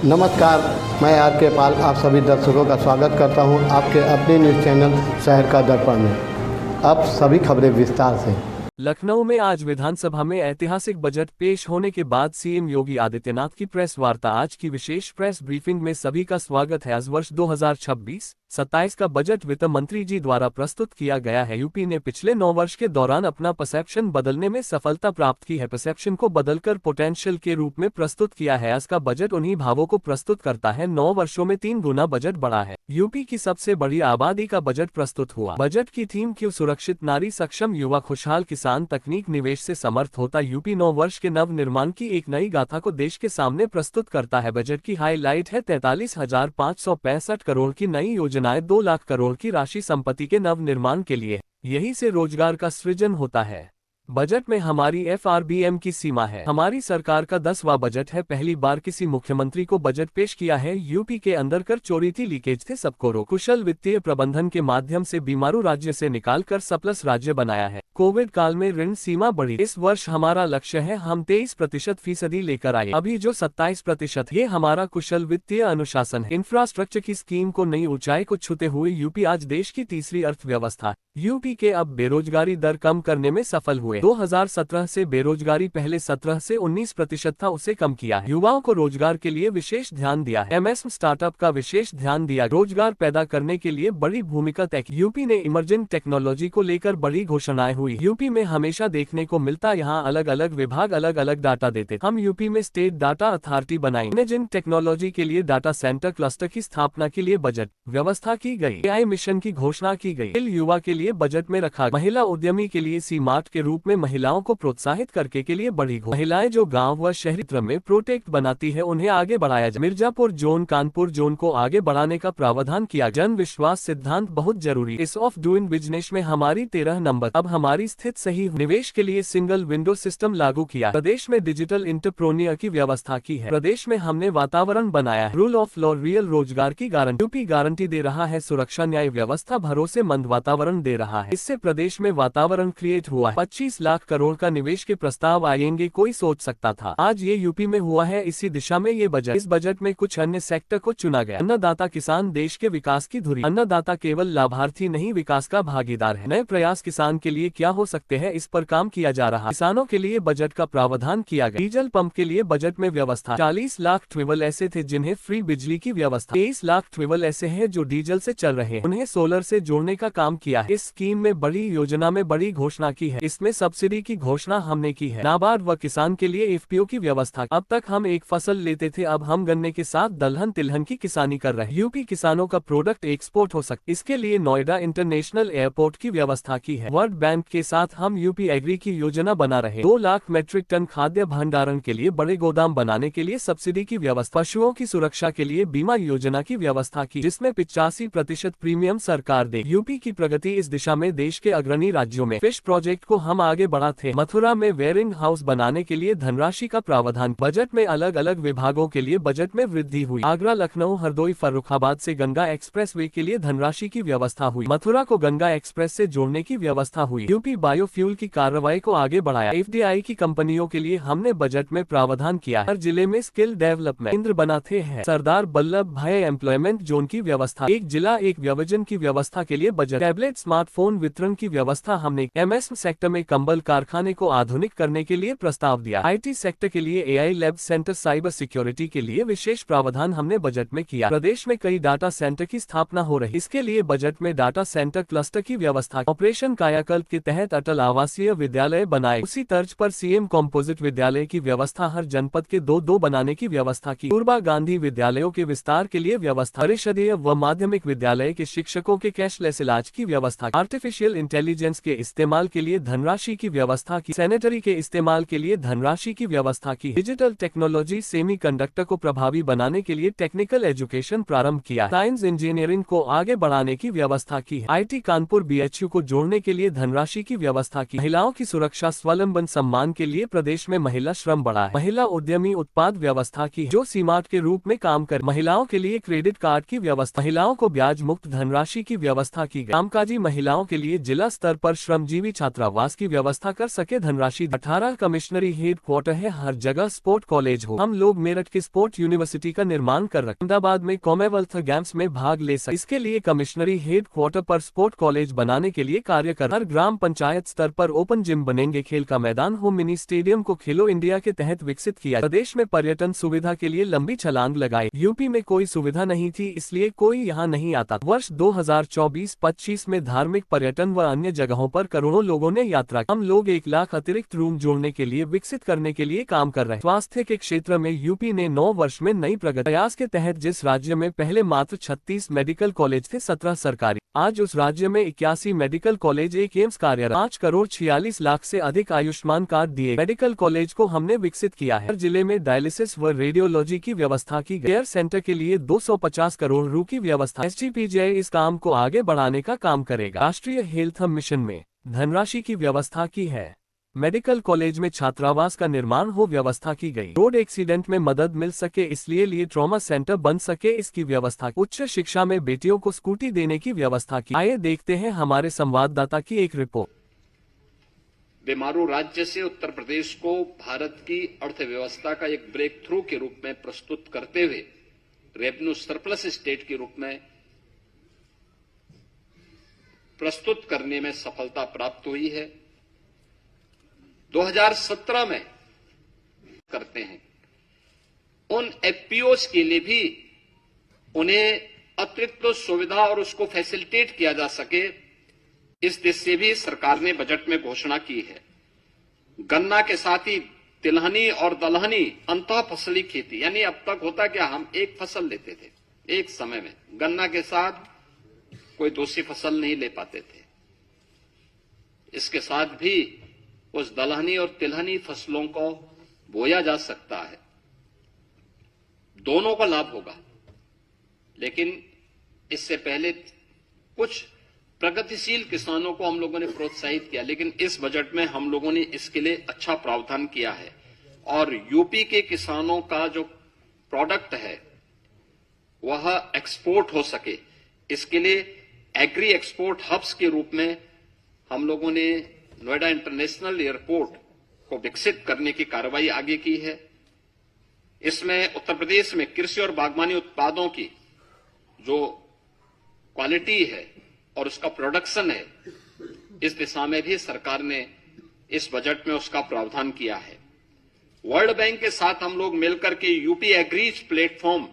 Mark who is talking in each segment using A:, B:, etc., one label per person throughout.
A: नमस्कार, मैं आर के पाल आप सभी दर्शकों का स्वागत करता हूं आपके अपने न्यूज़ चैनल शहर का दर्पण में। अब सभी खबरें विस्तार से।
B: लखनऊ में आज विधानसभा में ऐतिहासिक बजट पेश होने के बाद सीएम योगी आदित्यनाथ की प्रेस वार्ता। आज की विशेष प्रेस ब्रीफिंग में सभी का स्वागत है। आज वर्ष 2026-27 का बजट वित्त मंत्री जी द्वारा प्रस्तुत किया गया है। यूपी ने पिछले 9 वर्ष के दौरान अपना परसेप्शन बदलने में सफलता प्राप्त की है। परसेप्शन को बदलकर पोटेंशियल के रूप में प्रस्तुत किया है। आज का बजट उन्हीं भावों को प्रस्तुत करता है। 9 वर्षों में 3 गुना बजट बढ़ा है। यूपी की सबसे बड़ी आबादी का बजट प्रस्तुत हुआ। बजट की थीम क्यों? सुरक्षित नारी, सक्षम युवा, खुशहाल किसान, तकनीक, निवेश से समर्थ होता। यूपी 9 वर्ष के नव निर्माण की एक नई गाथा को देश के सामने प्रस्तुत करता है। बजट की हाईलाइट है 43,565 करोड़ की नई योजनाएं, 2 लाख करोड़ की राशि संपत्ति के नव निर्माण के लिए। यही से रोजगार का सृजन होता है। बजट में हमारी FRBM की सीमा है। हमारी सरकार का 10वां बजट है। पहली बार किसी मुख्यमंत्री को बजट पेश किया है। यूपी के अंदर कर चोरी थी, लीकेज थे, सबको रोक। कुशल वित्तीय प्रबंधन के माध्यम से बीमारू राज्य से निकाल कर सरप्लस राज्य बनाया है। कोविड काल में ऋण सीमा बढ़ी। इस वर्ष हमारा लक्ष्य है हम 23% लेकर आए, अभी जो 27%। ये हमारा कुशल वित्तीय अनुशासन है। इंफ्रास्ट्रक्चर की स्कीम को नई ऊंचाई को छूते हुए यूपी आज देश की तीसरी अर्थव्यवस्था। यूपी के अब बेरोजगारी दर कम करने में सफल हुए। 2017 से बेरोजगारी पहले 17 से 19% था, उसे कम किया है। युवाओं को रोजगार के लिए विशेष ध्यान दिया है। MSM स्टार्टअप का विशेष ध्यान दिया। रोजगार पैदा करने के लिए बड़ी भूमिका तय की। यूपी ने इमर्जिंग टेक्नोलॉजी को लेकर बड़ी घोषणाएं हुई। यूपी में हमेशा देखने को मिलता यहाँ अलग अलग विभाग अलग अलग डाटा देते। हम यूपी में स्टेट डाटा अथॉरिटी बनाई। इमर्जिंग टेक्नोलॉजी के लिए डाटा सेंटर क्लस्टर की स्थापना के लिए बजट व्यवस्था की गई। AI मिशन की घोषणा की गई। युवा के लिए बजट में रखा। महिला उद्यमी के लिए C-मार्ट के रूप में महिलाओं को प्रोत्साहित करके के लिए बड़ी महिलाएं जो गांव व शहरी क्षेत्र में प्रोटेक्ट बनाती है उन्हें आगे बढ़ाया जाए। मिर्जापुर जोन, कानपुर जोन को आगे बढ़ाने का प्रावधान किया। जन विश्वास सिद्धांत बहुत जरूरी। इस ऑफ डूइंग बिजनेस में हमारी 13 नंबर। अब हमारी स्थिति सही। निवेश के लिए सिंगल विंडो सिस्टम लागू किया। प्रदेश में डिजिटल इंटरप्रेन्योर की व्यवस्था की है। प्रदेश में हमने वातावरण बनाया है। रूल ऑफ लॉ, रियल रोजगार की गारंटी। यूपी गारंटी दे रहा है। सुरक्षा, न्याय व्यवस्था, भरोसेमंद वातावरण दे रहा है। इससे प्रदेश में वातावरण क्रिएट हुआ है। 25 लाख करोड़ का निवेश के प्रस्ताव आएंगे, कोई सोच सकता था। आज ये यूपी में हुआ है। इसी दिशा में ये बजट। इस बजट में कुछ अन्य सेक्टर को चुना गया। अन्नदाता किसान देश के विकास की धुरी। अन्नदाता केवल लाभार्थी नहीं, विकास का भागीदार है। नए प्रयास किसान के लिए क्या हो सकते हैं, इस पर काम किया जा रहा है। किसानों के लिए बजट का प्रावधान किया गया। डीजल पंप के लिए बजट में व्यवस्था। 40 लाख ट्यूबवेल ऐसे थे जिन्हें फ्री बिजली की व्यवस्था। 23 लाख ट्यूबवेल ऐसे हैं जो डीजल से चल रहे हैं, उन्हें सोलर से जोड़ने का काम किया है। इस स्कीम में बड़ी योजना में बड़ी घोषणा की है। इसमें सब्सिडी की घोषणा हमने की है। नाबार्ड व किसान के लिए FPO की व्यवस्था। अब तक हम एक फसल लेते थे, अब हम गन्ने के साथ दलहन तिलहन की किसानी कर रहे हैं। यूपी किसानों का प्रोडक्ट एक्सपोर्ट हो सके, इसके लिए नोएडा इंटरनेशनल एयरपोर्ट की व्यवस्था की है। वर्ल्ड बैंक के साथ हम यूपी एग्री की योजना बना रहे। 2 लाख मेट्रिक टन खाद्य भंडारण के लिए बड़े गोदाम बनाने के लिए सब्सिडी की व्यवस्था। पशुओं की सुरक्षा के लिए बीमा योजना की व्यवस्था की, जिसमें 85% प्रीमियम सरकार दे। यूपी की प्रगति इस दिशा में देश के अग्रणी राज्यों में। फिश प्रोजेक्ट को हम आगे बढ़ा थे। मथुरा में वेयरिंग हाउस बनाने के लिए धनराशि का प्रावधान। बजट में अलग अलग विभागों के लिए बजट में वृद्धि हुई। आगरा, लखनऊ, हरदोई, फर्रुखाबाद से गंगा एक्सप्रेसवे के लिए धनराशि की व्यवस्था हुई। मथुरा को गंगा एक्सप्रेस से जोड़ने की व्यवस्था हुई। यूपी बायोफ्यूल की कार्रवाई को आगे बढ़ाया। FDI की कंपनियों के लिए हमने बजट में प्रावधान किया। हर जिले में स्किल डेवलपमेंट केंद्र बनाते हैं। सरदार वल्लभ भाई एम्प्लॉयमेंट जोन की व्यवस्था। एक जिला एक व्यवजन की व्यवस्था के लिए बजट। टैबलेट, स्मार्टफोन वितरण की व्यवस्था हमने। MSM सेक्टर में कंबल कारखाने को आधुनिक करने के लिए प्रस्ताव दिया। IT सेक्टर के लिए AI lab centre, cyber security के लिए विशेष प्रावधान हमने बजट में किया। प्रदेश में कई डाटा सेंटर की स्थापना हो रही, इसके लिए बजट में डाटा सेंटर क्लस्टर की व्यवस्था। ऑपरेशन कायाकल्प के तहत अटल आवासीय विद्यालय बनाए। उसी तर्ज पर CM कॉम्पोजिट विद्यालय की व्यवस्था। हर जनपद के 2-2 बनाने की व्यवस्था की। कस्तूरबा गांधी विद्यालयों के विस्तार के लिए व्यवस्था। परिषदीय व माध्यमिक विद्यालय के शिक्षकों के कैशलेस इलाज की व्यवस्था। आर्टिफिशियल इंटेलिजेंस के इस्तेमाल के लिए धनराशि की व्यवस्था की। सैनिटरी के इस्तेमाल के लिए धनराशि की व्यवस्था की। डिजिटल टेक्नोलॉजी, सेमीकंडक्टर को प्रभावी बनाने के लिए टेक्निकल एजुकेशन प्रारंभ किया। साइंस इंजीनियरिंग को आगे बढ़ाने की व्यवस्था की। IT कानपुर BHU को जोड़ने के लिए धनराशि की व्यवस्था की। महिलाओं की सुरक्षा, स्वावलंबन, सम्मान के लिए प्रदेश में महिला श्रम बढ़ाए। महिला उद्यमी उत्पाद व्यवस्था की, जो C-मार्ट के रूप में काम कर। महिलाओं के लिए क्रेडिट कार्ड की व्यवस्था। महिलाओं को ब्याज मुक्त धनराशि की व्यवस्था की गई। कामकाजी महिलाओं के लिए जिला स्तर पर श्रमजीवी छात्रावास की व्यवस्था कर सके धनराशि। 18 कमिश्नरी हेड क्वार्टर है, हर जगह स्पोर्ट कॉलेज हो। हम लोग मेरठ की स्पोर्ट यूनिवर्सिटी का निर्माण कर रहे, अहमदाबाद में कॉमनवेल्थ गेम्स में भाग ले सके। इसके लिए कमिश्नरी हेड क्वार्टर पर स्पोर्ट कॉलेज बनाने के लिए कार्य कर। हर ग्राम पंचायत स्तर पर ओपन जिम बनेंगे, खेल का मैदान हो। मिनी स्टेडियम को खेलो इंडिया के तहत विकसित किया। प्रदेश में पर्यटन सुविधा के लिए लंबी छलांग लगाई। यूपी में कोई सुविधा नहीं थी, इसलिए कोई यहाँ नहीं आता। वर्ष 2024-25 में धार्मिक पर्यटन व अन्य जगहों पर करोड़ों लोगों ने यात्रा। हम लोग 1 लाख अतिरिक्त रूम जोड़ने के लिए, विकसित करने के लिए काम कर रहे हैं। स्वास्थ्य के क्षेत्र में यूपी ने 9 वर्ष में नई प्रगति। प्रयास के तहत जिस राज्य में पहले मात्र 36 मेडिकल कॉलेज थे, 17 सरकारी, आज उस राज्य में 81 मेडिकल कॉलेज, 1 एम्स कार्यरत। 5 करोड़ 46 लाख से अधिक आयुष्मान कार्ड दिए। मेडिकल कॉलेज को हमने विकसित किया है। हर जिले में डायलिसिस व रेडियोलॉजी की व्यवस्था की। केयर सेंटर के लिए 250 करोड़ रु की व्यवस्था। SGPJ इस काम को आगे बढ़ाने का काम करेगा। राष्ट्रीय हेल्थ मिशन में धनराशि की व्यवस्था की है। मेडिकल कॉलेज में छात्रावास का निर्माण हो, व्यवस्था की गई। रोड एक्सीडेंट में मदद मिल सके, इसलिए लिए ट्रॉमा सेंटर बन सके, इसकी व्यवस्था। उच्च शिक्षा में बेटियों को स्कूटी देने की व्यवस्था की। आइए देखते हैं हमारे संवाददाता की एक रिपोर्ट।
C: बीमारू राज्य से उत्तर प्रदेश को भारत की अर्थव्यवस्था का एक ब्रेक थ्रू के रूप में प्रस्तुत करते हुए रेवेन्यू सरप्लस स्टेट के रूप में प्रस्तुत करने में सफलता प्राप्त हुई है। 2017 में करते हैं उन एफपीओज के लिए भी उन्हें अतिरिक्त सुविधा और उसको फैसिलिटेट किया जा सके, इस दिशा से भी सरकार ने बजट में घोषणा की है। गन्ना के साथ ही तिलहनी और दलहनी अंतः फसली खेती, यानी अब तक होता क्या, हम एक फसल लेते थे एक समय में, गन्ना के साथ कोई दूसरी फसल नहीं ले पाते थे। इसके साथ भी उस दलहनी और तिलहनी फसलों को बोया जा सकता है, दोनों का लाभ होगा। लेकिन इससे पहले कुछ प्रगतिशील किसानों को हम लोगों ने प्रोत्साहित किया, लेकिन इस बजट में हम लोगों ने इसके लिए अच्छा प्रावधान किया है। और यूपी के किसानों का जो प्रोडक्ट है वह एक्सपोर्ट हो सके, इसके लिए एग्री एक्सपोर्ट हब्स के रूप में हम लोगों ने नोएडा इंटरनेशनल एयरपोर्ट को विकसित करने की कार्रवाई आगे की है। इसमें उत्तर प्रदेश में कृषि और बागवानी उत्पादों की जो क्वालिटी है और उसका प्रोडक्शन है, इस दिशा में भी सरकार ने इस बजट में उसका प्रावधान किया है। वर्ल्ड बैंक के साथ हम लोग मिलकर के UP agrees platform,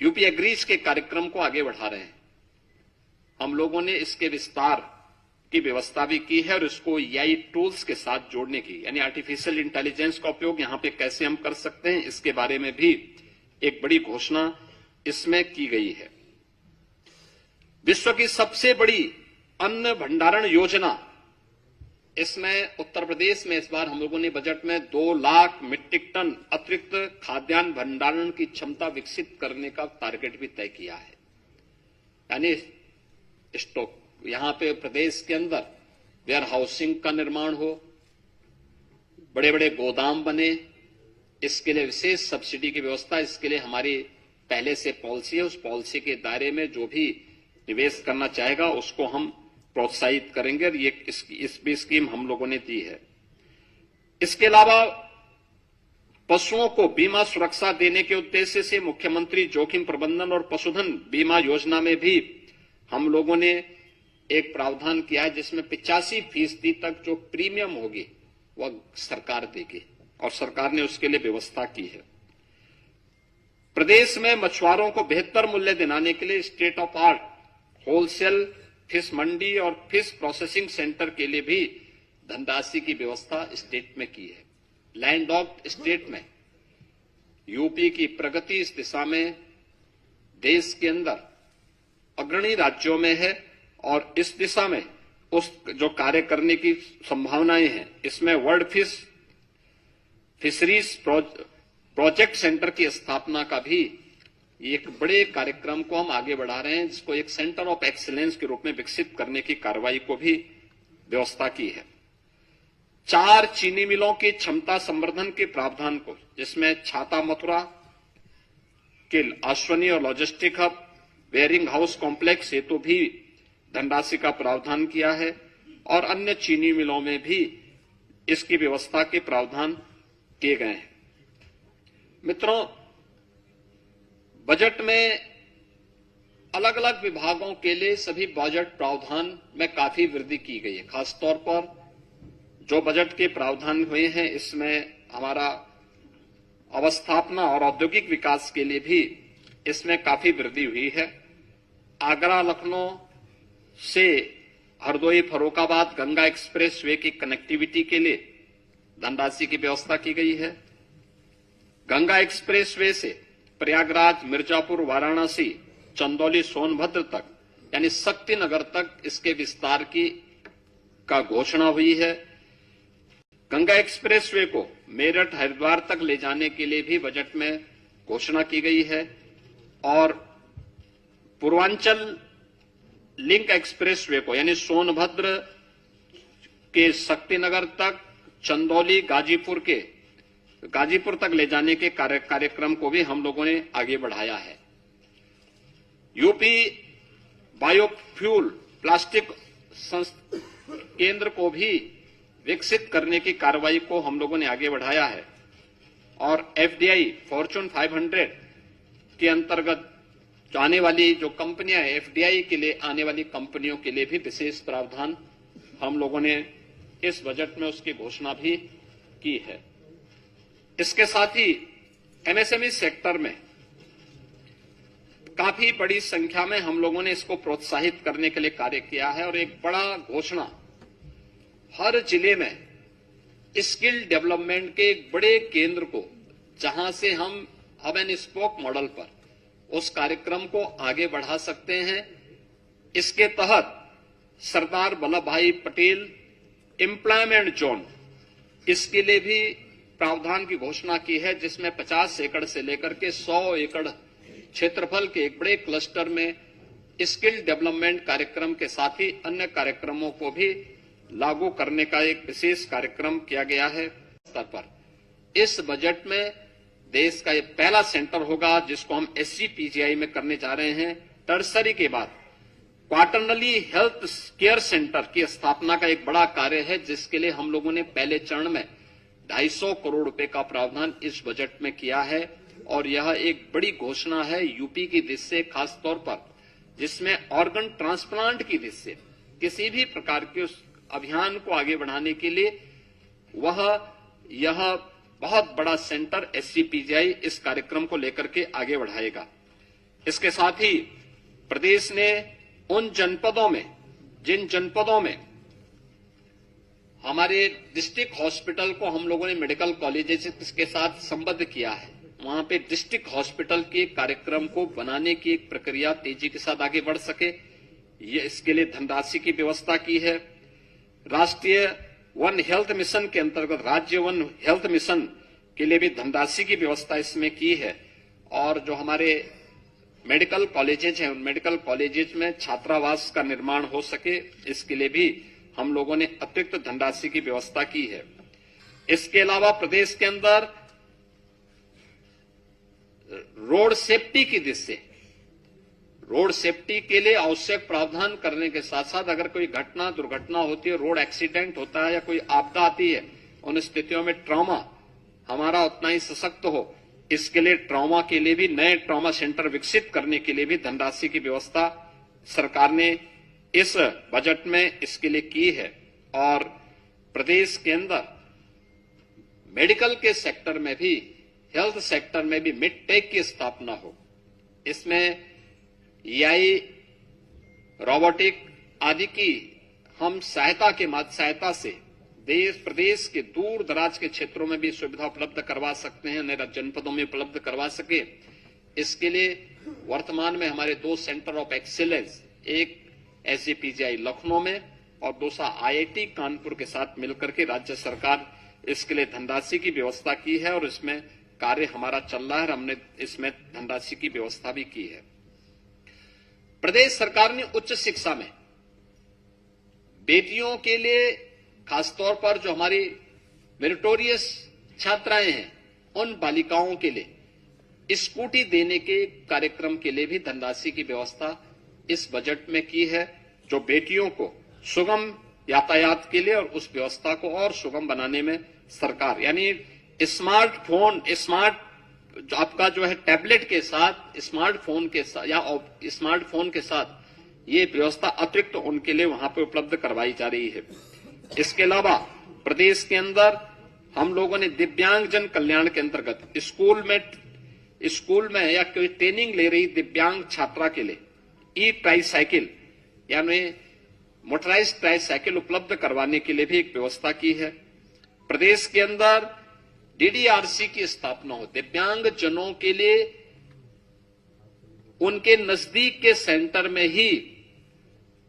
C: UP agrees के कार्यक्रम को आगे बढ़ा रहे हैं। हम लोगों ने इसके विस्तार की व्यवस्था भी की है और इसको एआई टूल्स के साथ जोड़ने की, यानी आर्टिफिशियल इंटेलिजेंस का उपयोग यहां पे कैसे हम कर सकते हैं, इसके बारे में भी एक बड़ी घोषणा इसमें की गई है। विश्व की सबसे बड़ी अन्न भंडारण योजना, इसमें उत्तर प्रदेश में इस बार हम लोगों ने बजट में 2 लाख मीट्रिक टन अतिरिक्त खाद्यान्न भंडारण की क्षमता विकसित करने का टारगेट भी तय किया है। यानी स्टॉक, यहां पे प्रदेश के अंदर वेयर हाउसिंग का निर्माण हो, बड़े बड़े गोदाम बने, इसके लिए विशेष सब्सिडी की व्यवस्था, इसके लिए हमारी पहले से पॉलिसी है। उस पॉलिसी के दायरे में जो भी निवेश करना चाहेगा उसको हम प्रोत्साहित करेंगे और ये इस भी स्कीम हम लोगों ने दी है। इसके अलावा पशुओं को बीमा सुरक्षा देने के उद्देश्य से मुख्यमंत्री जोखिम प्रबंधन और पशुधन बीमा योजना में भी हम लोगों ने एक प्रावधान किया है, जिसमें 85% तक जो प्रीमियम होगी वह सरकार देगी और सरकार ने उसके लिए व्यवस्था की है। प्रदेश में मछुआरों को बेहतर मूल्य दिलाने के लिए state of art wholesale fish मंडी और फिश प्रोसेसिंग सेंटर के लिए भी धनराशि की व्यवस्था स्टेट में की है। लैंड ऑफ स्टेट में यूपी की प्रगति इस दिशा में देश के अंदर अग्रणी राज्यों में है और इस दिशा में उस जो कार्य करने की संभावनाएं हैं, इसमें वर्ल्ड फिशरीज प्रोजेक्ट सेंटर की स्थापना का भी एक बड़े कार्यक्रम को हम आगे बढ़ा रहे हैं, जिसको एक सेंटर ऑफ एक्सीलेंस के रूप में विकसित करने की कार्रवाई को भी व्यवस्था की है। 4 चीनी मिलों की क्षमता संवर्धन के प्रावधान को, जिसमें छाता मथुरा के अश्वनी और logistic hub, wearing house complex हेतु भी धनराशि का प्रावधान किया है और अन्य चीनी मिलों में भी इसकी व्यवस्था के प्रावधान किए गए हैं। मित्रों, बजट में अलग अलग विभागों के लिए सभी बजट प्रावधान में काफी वृद्धि की गई है। खासतौर पर जो बजट के प्रावधान हुए हैं, इसमें हमारा अवस्थापना और औद्योगिक विकास के लिए भी इसमें काफी वृद्धि हुई है। आगरा लखनऊ से हरदोई फर्रुखाबाद गंगा एक्सप्रेस वे की कनेक्टिविटी के लिए धनराशि की व्यवस्था की गई है। गंगा एक्सप्रेस वे से प्रयागराज, मिर्जापुर, वाराणसी, चंदौली, सोनभद्र तक यानी शक्तिनगर तक इसके विस्तार का घोषणा हुई है। गंगा एक्सप्रेस वे को मेरठ, हरिद्वार तक ले जाने के लिए भी बजट में घोषणा की गई है और पूर्वांचल लिंक एक्सप्रेस वे को यानी सोनभद्र के शक्तिनगर तक, चंदौली, गाजीपुर तक ले जाने के कार्यक्रम को भी हम लोगों ने आगे बढ़ाया है। यूपी बायोफ्यूल प्लास्टिक केंद्र को भी विकसित करने की कार्रवाई को हम लोगों ने आगे बढ़ाया है और एफडीआई फॉर्च्यून 500 के अंतर्गत जो आने वाली जो कंपनियां हैं, एफडीआई के लिए आने वाली कंपनियों के लिए भी विशेष प्रावधान हम लोगों ने इस बजट में उसकी घोषणा भी की है। इसके साथ ही एमएसएमई सेक्टर में काफी बड़ी संख्या में हम लोगों ने इसको प्रोत्साहित करने के लिए कार्य किया है और एक बड़ा घोषणा, हर जिले में स्किल डेवलपमेंट के एक बड़े केंद्र को, जहां से हम हब एंड स्पोक मॉडल पर उस कार्यक्रम को आगे बढ़ा सकते हैं। इसके तहत सरदार वल्लभ भाई पटेल एम्प्लॉयमेंट जोन, इसके लिए भी प्रावधान की घोषणा की है, जिसमें 50 एकड़ से लेकर के 100 एकड़ क्षेत्रफल के एक बड़े क्लस्टर में स्किल डेवलपमेंट कार्यक्रम के साथ ही अन्य कार्यक्रमों को भी लागू करने का एक विशेष कार्यक्रम किया गया है। स्तर पर इस बजट में देश का ये पहला सेंटर होगा जिसको हम SCPGI में करने जा रहे हैं। टर्सरी के बाद क्वार्टरली हेल्थ केयर सेंटर की स्थापना का एक बड़ा कार्य है, जिसके लिए हम लोगों ने पहले चरण में 250 करोड़ रुपए का प्रावधान इस बजट में किया है और यह एक बड़ी घोषणा है यूपी की दिशा से, खासतौर पर जिसमें ऑर्गन ट्रांसप्लांट की दिशा से किसी भी प्रकार के उस अभियान को आगे बढ़ाने के लिए यह बहुत बड़ा सेंटर SCPGI इस कार्यक्रम को लेकर के आगे बढ़ाएगा। इसके साथ ही प्रदेश ने उन जनपदों में, जिन जनपदों में हमारे डिस्ट्रिक्ट हॉस्पिटल को हम लोगों ने मेडिकल कॉलेजेस के साथ संबद्ध किया है, वहां पे डिस्ट्रिक्ट हॉस्पिटल के कार्यक्रम को बनाने की एक प्रक्रिया तेजी के साथ आगे बढ़ सके, ये इसके लिए धनराशि की व्यवस्था की है। राष्ट्रीय वन हेल्थ मिशन के अंतर्गत राज्य वन हेल्थ मिशन के लिए भी धनराशि की व्यवस्था इसमें की है और जो हमारे मेडिकल कॉलेजेज हैं, उन मेडिकल कॉलेजेज में छात्रावास का निर्माण हो सके, इसके लिए भी हम लोगों ने अतिरिक्त धनराशि की व्यवस्था की है। इसके अलावा प्रदेश के अंदर रोड सेफ्टी की दिशा से, रोड सेफ्टी के लिए आवश्यक प्रावधान करने के साथ साथ अगर कोई दुर्घटना होती है, रोड एक्सीडेंट होता है या कोई आपदा आती है, उन स्थितियों में ट्रॉमा हमारा उतना ही सशक्त हो, इसके लिए ट्रॉमा के लिए भी नए ट्रॉमा सेंटर विकसित करने के लिए भी धनराशि की व्यवस्था सरकार ने इस बजट में इसके लिए की है। और प्रदेश के अंदर मेडिकल के सेक्टर में भी, हेल्थ सेक्टर में भी मिड-टेक की स्थापना हो, इसमें AI, रोबोटिक आदि की हम सहायता से प्रदेश के दूर दराज के क्षेत्रों में भी सुविधा उपलब्ध करवा सकते हैं, नए जनपदों में उपलब्ध करवा सके। इसके लिए वर्तमान में हमारे 2 सेंटर ऑफ एक्सीलेंस, एक SCPGI लखनऊ में और दूसरा IIT कानपुर के साथ मिलकर के राज्य सरकार इसके लिए धनराशि की व्यवस्था की है और इसमें कार्य हमारा चल रहा है। हमने इसमें धनराशि की व्यवस्था भी की है। प्रदेश सरकार ने उच्च शिक्षा में बेटियों के लिए, खासतौर पर जो हमारी मेरिटोरियस छात्राएं हैं, उन बालिकाओं के लिए स्कूटी देने के कार्यक्रम के लिए भी धनराशि की व्यवस्था इस बजट में की है, जो बेटियों को सुगम यातायात के लिए और उस व्यवस्था को और सुगम बनाने में सरकार, यानी स्मार्टफोन, जो आपका जो है टैबलेट के साथ, स्मार्टफोन के साथ या स्मार्टफोन के साथ ये व्यवस्था अतिरिक्त उनके लिए वहां पे उपलब्ध करवाई जा रही है। इसके अलावा प्रदेश के अंदर हम लोगों ने दिव्यांगजन कल्याण के अंतर्गत स्कूल में या कोई ट्रेनिंग ले रही दिव्यांग छात्रा के लिए ई ट्राईसाइकिल यानी मोटराइज्ड ट्राईसाइकिल उपलब्ध करवाने के लिए भी एक व्यवस्था की है। प्रदेश के अंदर डीडीआरसी की स्थापना हो, दिव्यांग जनों के लिए उनके नजदीक के सेंटर में ही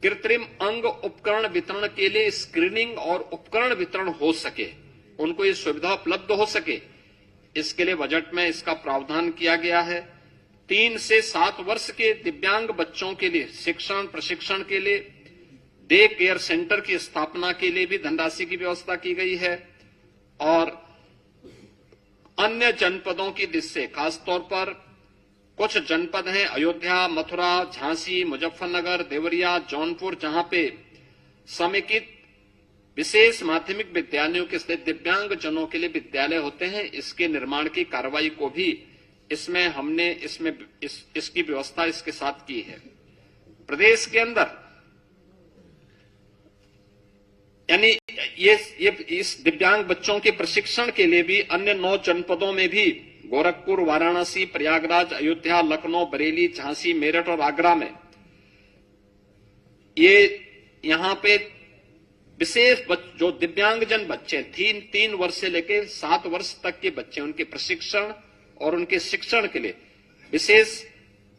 C: कृत्रिम अंग उपकरण वितरण के लिए स्क्रीनिंग और उपकरण वितरण हो सके, उनको ये सुविधा उपलब्ध हो सके, इसके लिए बजट में इसका प्रावधान किया गया है। 3 से 7 वर्ष के दिव्यांग बच्चों के लिए शिक्षण प्रशिक्षण के लिए डे केयर सेंटर की स्थापना के लिए भी धनराशि की व्यवस्था की गई है। और अन्य जनपदों की लिस्ट से खासतौर पर कुछ जनपद हैं अयोध्या, मथुरा, झांसी, मुजफ्फरनगर, देवरिया, जौनपुर, जहां पे समेकित विशेष माध्यमिक विद्यालयों के स्थित दिव्यांग जनों के लिए विद्यालय होते हैं, इसके निर्माण की कार्रवाई को भी इसमें हमने इसकी व्यवस्था इसके साथ की है। प्रदेश के अंदर यानी ये इस दिव्यांग बच्चों के प्रशिक्षण के लिए भी अन्य 9 जनपदों में भी गोरखपुर, वाराणसी, प्रयागराज, अयोध्या, लखनऊ, बरेली, झांसी, मेरठ और आगरा में यहां पे विशेष जो दिव्यांगजन बच्चे 3 वर्ष से लेकर 7 वर्ष तक के बच्चे, उनके प्रशिक्षण और उनके शिक्षण के लिए विशेष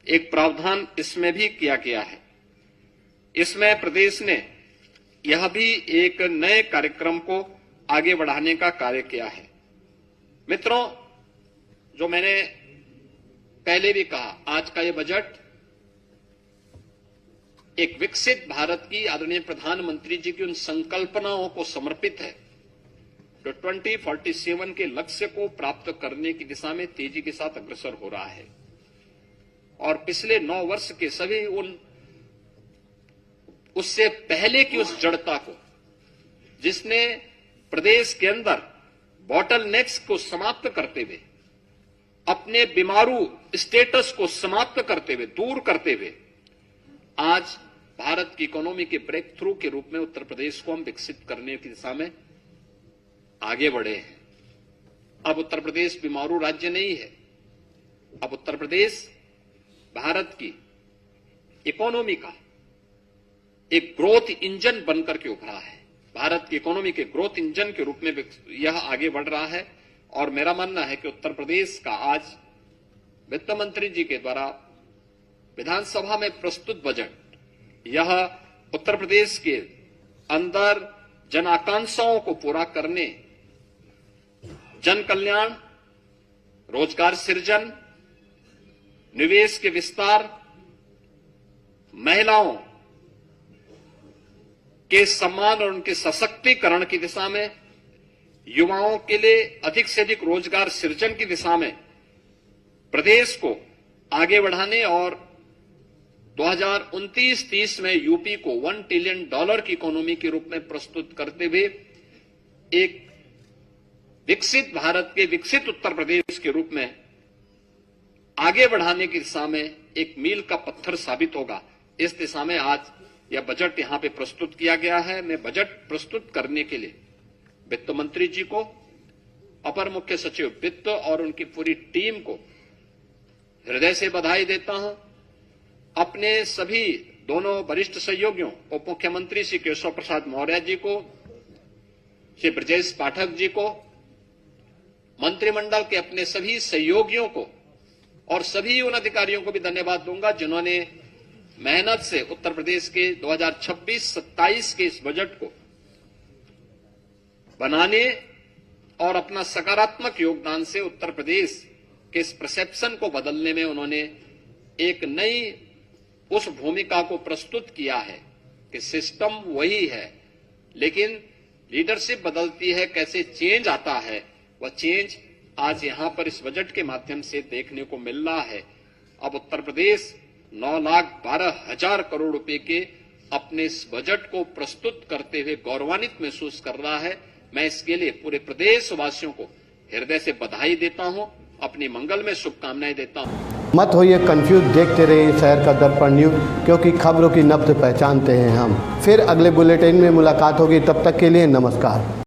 C: एक प्रावधान इसमें भी किया गया है। इसमें प्रदेश ने यह भी एक नए कार्यक्रम को आगे बढ़ाने का कार्य किया है। मित्रों, जो मैंने पहले भी कहा, आज का यह बजट एक विकसित भारत की आदरणीय प्रधानमंत्री जी की उन संकल्पनाओं को समर्पित है जो 2047 के लक्ष्य को प्राप्त करने की दिशा में तेजी के साथ अग्रसर हो रहा है। और पिछले 9 वर्ष के सभी उससे पहले की उस जड़ता को, जिसने प्रदेश के अंदर बॉटल नेक्स को समाप्त करते हुए, अपने बीमारू स्टेटस को समाप्त करते हुए, दूर करते हुए, आज भारत की इकोनॉमी के ब्रेक थ्रू के रूप में उत्तर प्रदेश को हम विकसित करने की दिशा में आगे बढ़े हैं। अब उत्तर प्रदेश बीमारू राज्य नहीं है। अब उत्तर प्रदेश भारत की इकोनॉमी का एक ग्रोथ इंजन बनकर के उभरा है। भारत की इकोनॉमी के ग्रोथ इंजन के रूप में यह आगे बढ़ रहा है। और मेरा मानना है कि उत्तर प्रदेश का आज वित्त मंत्री जी के द्वारा विधानसभा में प्रस्तुत बजट, यह उत्तर प्रदेश के अंदर जन आकांक्षाओं को पूरा करने, जन कल्याण, रोजगार सृजन, निवेश के विस्तार, महिलाओं के सम्मान और उनके सशक्तिकरण की दिशा में, युवाओं के लिए अधिक से अधिक रोजगार सृजन की दिशा में प्रदेश को आगे बढ़ाने और 2029-30 में यूपी को $1 ट्रिलियन की इकोनॉमी के रूप में प्रस्तुत करते हुए एक विकसित भारत के विकसित उत्तर प्रदेश के रूप में आगे बढ़ाने की दिशा में एक मील का पत्थर साबित होगा। इस दिशा में आज यह बजट यहां पे प्रस्तुत किया गया है। मैं बजट प्रस्तुत करने के लिए वित्त मंत्री जी को, अपर मुख्य सचिव वित्त और उनकी पूरी टीम को हृदय से बधाई देता हूं। अपने सभी दोनों वरिष्ठ सहयोगियों, उप मुख्यमंत्री श्री केशव प्रसाद मौर्य जी को, श्री ब्रजेश पाठक जी को, मंत्रिमंडल के अपने सभी सहयोगियों को और सभी उन अधिकारियों को भी धन्यवाद दूंगा जिन्होंने मेहनत से उत्तर प्रदेश के 2026-27 के इस बजट को बनाने और अपना सकारात्मक योगदान से उत्तर प्रदेश के इस परसेप्शन को बदलने में उन्होंने एक नई उस भूमिका को प्रस्तुत किया है कि सिस्टम वही है लेकिन लीडरशिप बदलती है, कैसे चेंज आता है, वह चेंज आज यहां पर इस बजट के माध्यम से देखने को मिल रहा है। अब उत्तर प्रदेश 9,12,000 करोड़ रुपए के अपने इस बजट को प्रस्तुत करते हुए गौरवान्वित महसूस कर रहा है। मैं इसके लिए पूरे प्रदेशवासियों को हृदय से बधाई देता हूं, अपनी मंगलमय शुभकामनाएं देता हूं।
A: मत होइए कंफ्यूज, देखते रहिए शहर का दर्पण न्यूज़, क्योंकि खबरों की नब्ज पहचानते हैं हम। फिर अगले बुलेटिन में मुलाकात होगी, तब तक के लिए नमस्कार।